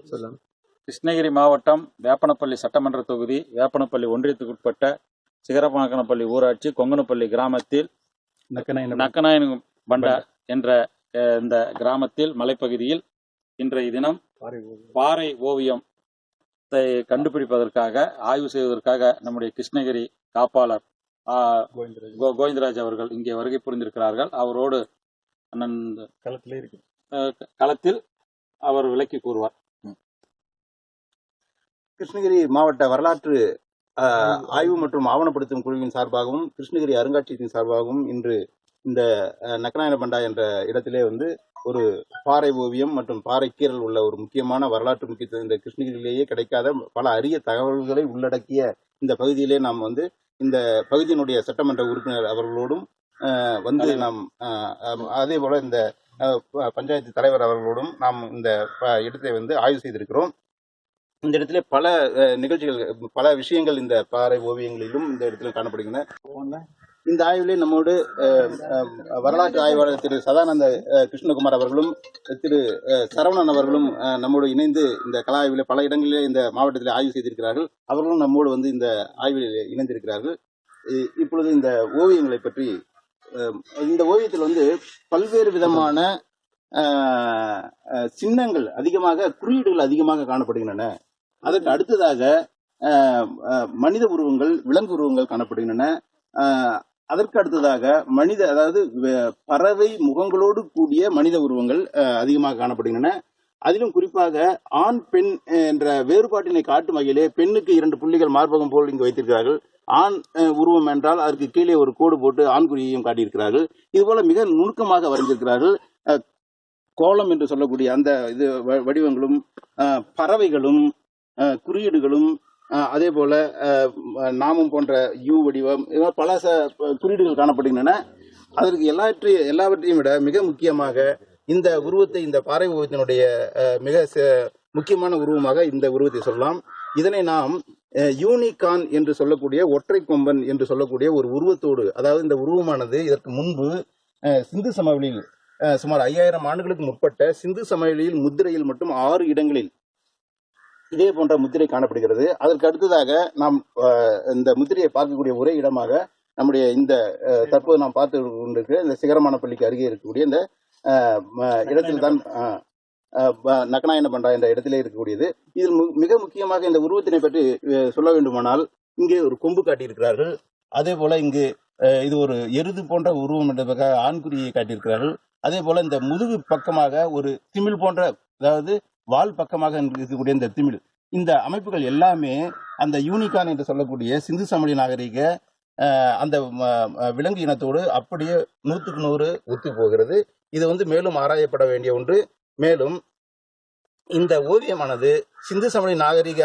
கிருஷ்ணகிரி மாவட்டம் வேப்பனப்பள்ளி சட்டமன்ற தொகுதி வேப்பனப்பள்ளி ஒன்றியத்துக்குட்பட்ட சிகரமாக்கனப்பள்ளி ஊராட்சி கொங்கனப்பள்ளி கிராமத்தில் நக்கநாயன் பண்டா என்ற இந்த கிராமத்தில் மலைப்பகுதியில் இன்றைய தினம் பாறை ஓவியத்தை கண்டுபிடிப்பதற்காக ஆய்வு செய்வதற்காக நம்முடைய கிருஷ்ணகிரி காப்பாளர் கோவிந்தராஜ் அவர்கள் இங்கே வருகை புரிந்திருக்கிறார்கள். அவரோடு அண்ணன் களத்தில் அவர் விளக்கி கூறுவார். கிருஷ்ணகிரி மாவட்ட வரலாற்று ஆய்வு மற்றும் ஆவணப்படுத்தும் குழுவின் சார்பாகவும் கிருஷ்ணகிரி அருங்காட்சியகத்தின் சார்பாகவும் இன்று இந்த நக்கநாயன பண்டா என்ற இடத்திலே ஒரு பாறை ஓவியம் மற்றும் பாறை கீறல் உள்ள ஒரு முக்கியமான வரலாற்று முக்கியத்துவம் இந்த கிருஷ்ணகிரியிலேயே கிடைக்காத பல அரிய தகவல்களை உள்ளடக்கிய இந்த பகுதியிலே நாம் இந்த பகுதியினுடைய சட்டமன்ற உறுப்பினர் அவர்களோடும் நாம் அதே போல இந்த பஞ்சாயத்து தலைவர் அவர்களோடும் நாம் இந்த இடத்தை ஆய்வு செய்திருக்கிறோம். இந்த இடத்துல பல நிகழ்ச்சிகள் பல விஷயங்கள் இந்த பாறை ஓவியங்களிலும் இந்த இடத்துல காணப்படுகின்றன. இந்த ஆய்விலே நம்மோடு வரலாற்று ஆய்வாளர் திரு சதானந்த கிருஷ்ணகுமார் அவர்களும் திரு சரவணன் அவர்களும் நம்மோடு இணைந்து இந்த கலா ஆய்வில் பல இடங்களிலே இந்த மாவட்டத்தில் ஆய்வு செய்திருக்கிறார்கள். அவர்களும் நம்மோடு இந்த ஆய்வில் இணைந்திருக்கிறார்கள். இப்பொழுது இந்த ஓவியங்களை பற்றி இந்த ஓவியத்தில் பல்வேறு விதமான சின்னங்கள் அதிகமாக குறியீடுகள் அதிகமாக காணப்படுகின்றன. அதற்கு அடுத்ததாக மனித உருவங்கள் விலங்கு உருவங்கள் காணப்படுகின்றன. அதற்கு அடுத்ததாக அதாவது பறவை முகங்களோடு கூடிய மனித உருவங்கள் அதிகமாக காணப்படுகின்றன. அதிலும் குறிப்பாக ஆண் பெண் என்ற வேறுபாட்டினை காட்டும் வகையிலே பெண்ணுக்கு 2 புள்ளிகள் மார்பகம் போல் இங்கு வைத்திருக்கிறார்கள். ஆண் உருவம் என்றால் அதற்கு கீழே ஒரு கோடு போட்டு ஆண்குறியையும் காட்டியிருக்கிறார்கள். இதுபோல மிக நுணுக்கமாக வரைந்திருக்கிறார்கள். கோலம் என்று சொல்லக்கூடிய அந்த வடிவங்களும் பறவைகளும் குறியீடுகளும் அதே போல நாமம் போன்ற யூ வடிவம் பல குறியீடுகள் காணப்படுகின்றன. அதற்கு எல்லாவற்றையும் விட மிக முக்கியமாக இந்த உருவத்தை இந்த பாறை உருவத்தினுடைய மிக முக்கியமான உருவமாக இந்த உருவத்தை சொல்லலாம். இதனை நாம் யூனிகான் என்று சொல்லக்கூடிய ஒற்றை கொம்பன் என்று சொல்லக்கூடிய ஒரு உருவத்தோடு, அதாவது இந்த உருவமானது இதற்கு முன்பு சிந்து சமவெளியில் சுமார் 5000 ஆண்டுகளுக்கு முற்பட்ட சிந்து சமவெளியில் முத்திரையில் மட்டும் 6 இடங்களில் இதே போன்ற முத்திரை காணப்படுகிறது. அதற்கு அடுத்ததாக நாம் இந்த முத்திரையை பார்க்கக்கூடிய ஒரே இடமாக நம்முடைய இந்த தற்போது நாம் பார்த்து கொண்டிருக்கிற இந்த சிகரமானப்பள்ளிக்கு அருகே இருக்கக்கூடிய இந்த இடத்தில் தான் நக்கநாயன பண்டா என்ற இடத்திலே இருக்கக்கூடியது. இதில் மிக முக்கியமாக இந்த உருவத்தினை பற்றி சொல்ல வேண்டுமானால் இங்கே ஒரு கொம்பு காட்டியிருக்கிறார்கள். அதே போல இங்கு இது ஒரு எருது போன்ற உருவம் என்ற ஆண்குறியை காட்டியிருக்கிறார்கள். அதே போல இந்த முதுகு பக்கமாக ஒரு திமிழ் போன்ற, அதாவது வால் பக்கமாக இருக்கக்கூடிய இந்த திமிழ், இந்த அமைப்புகள் எல்லாமே அந்த யூனிகான் என்று சொல்லக்கூடிய சிந்து சமவெளி நாகரிக அந்த விலங்கு இனத்தோடு அப்படியே 100க்கு 100 ஒத்து போகிறது. இது மேலும் ஆராயப்பட வேண்டிய ஒன்று. மேலும் இந்த ஓவியமானது சிந்து சமவெளி நாகரிக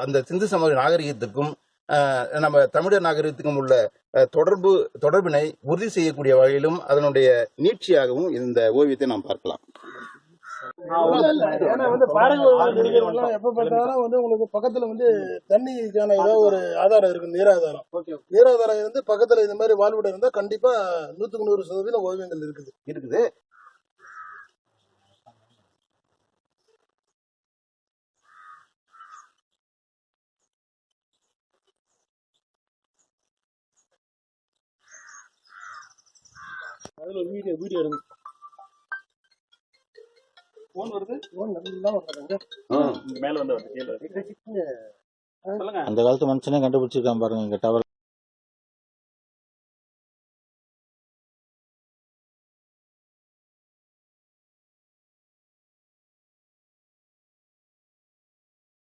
அந்த சிந்து சமவெளி நாகரிகத்துக்கும் நம்ம தமிழர் நாகரிகத்துக்கும் உள்ள தொடர்பினை உறுதி செய்யக்கூடிய வகையிலும் அதனுடைய நீட்சியாகவும் இந்த ஓவியத்தை நாம் பார்க்கலாம். எப்ப பார்த்தாலும் உங்களுக்கு பக்கத்துல தண்ணிக்கான ஏதோ ஒரு ஆதாரம் இருக்கு, நீராதாரம் இருந்து பக்கத்துல இந்த மாதிரி வாழ்விடம் இருந்தா கண்டிப்பா 100க்கு 100% ஓவியங்கள் இருக்குது. அதுல வீடியோ இருக்கு. அந்த காலத்து மனுஷனே கண்டுபிடிச்சிருக்கான் பாருங்க.